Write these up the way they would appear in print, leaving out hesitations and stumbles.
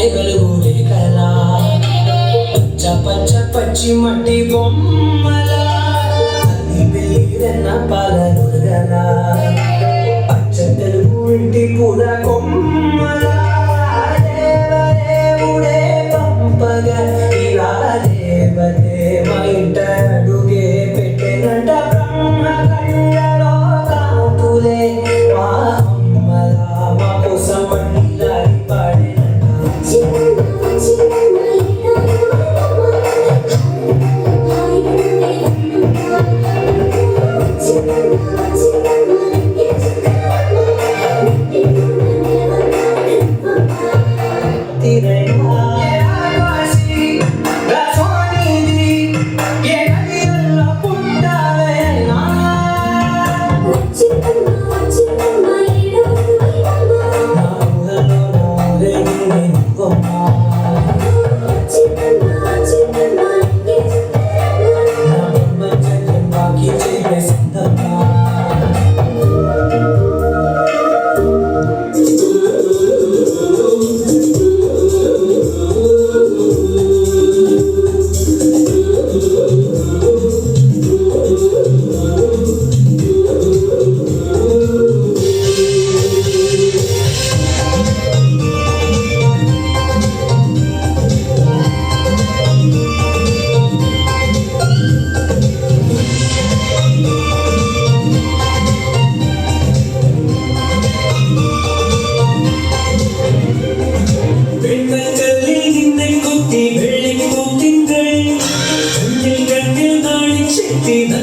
వెలుగులే కలా పచ్చ పచ్చ పచ్చి మట్టి బొమ్మలా అది వెళ్ళిరన్న పాలనుగలా పచ్చ తెలుగు ఇంటి పూల కొమ్మలా దేవదేవుడే పంపగా ఇలా దేవదేవ ఇంట అడుగే పెట్టెనంట బ్రహ్మ కళ్ళలో కాపులే మా అమ్మలా మా కోసం మండలి పాడినంట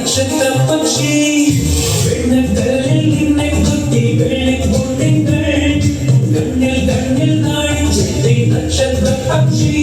நட்சத்திர பட்சி வெண்ணக்கல்லில் நின்னை கொத்தி வெள்ளி பூண்டிங்கள் கண்ணில் கண்ணில் நாடி செல்லை நட்சத்திர பட்சி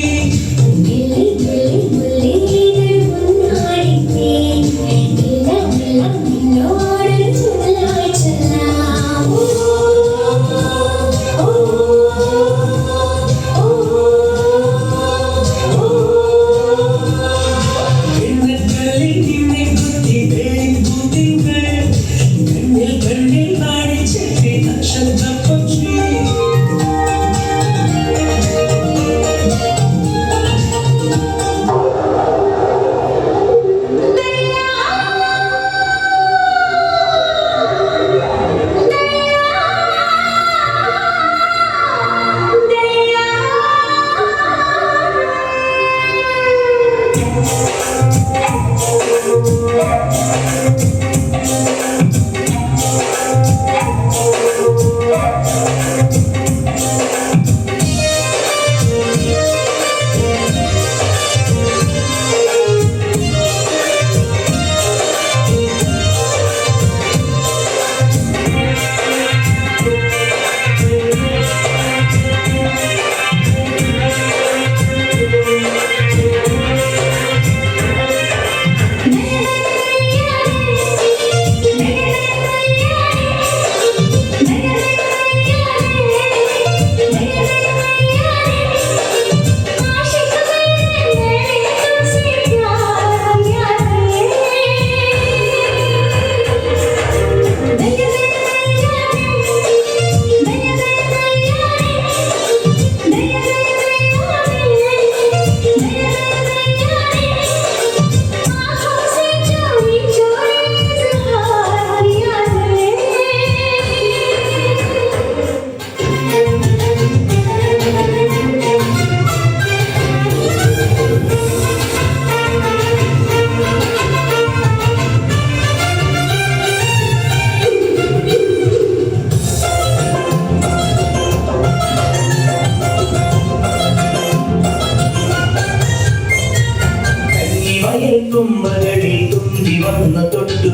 തുമ്പകളിൽ തുമ്പി വന്ന തൊട്ടു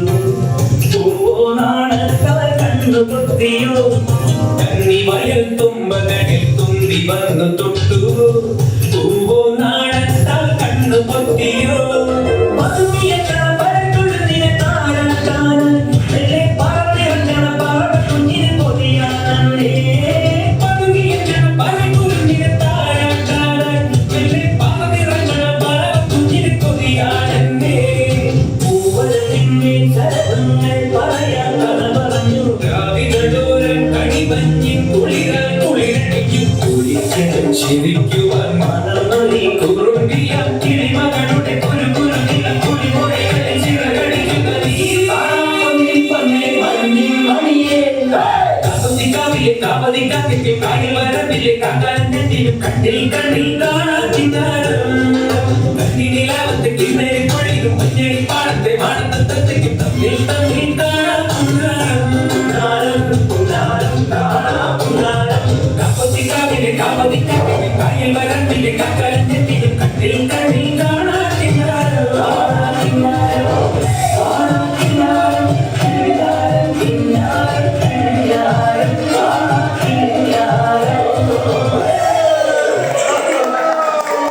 പൂവോനാണത്തവർ കണ്ണു പൊത്തിയോ കന്നിവയൽ തുമ്പകളിൽ തുമ്പി വന്നു തൊട്ടു പൂവോനാണത്തവർ കണ്ണു പൊത്തിയോ ചെത്തിയും കണ്ണിൽ കണ്ണിൽ കാണാത്തിനാരം കണ്ണിനിലാവത്തെ കിണ്ണരി പൊഴിയും മഞ്ഞണി പാടത്തെ മാടത്തത്തേക്കും തമ്മിൽ തമ്മിൽ കാണാത്തിനാരം കാപ്പത്തിക്കാവിലെ കാപ്പത്തിക്കാവിലെ കായൽ വരത്തിലെ കാക്കരഞ്ഞെത്തിയും കണ്ണിൽ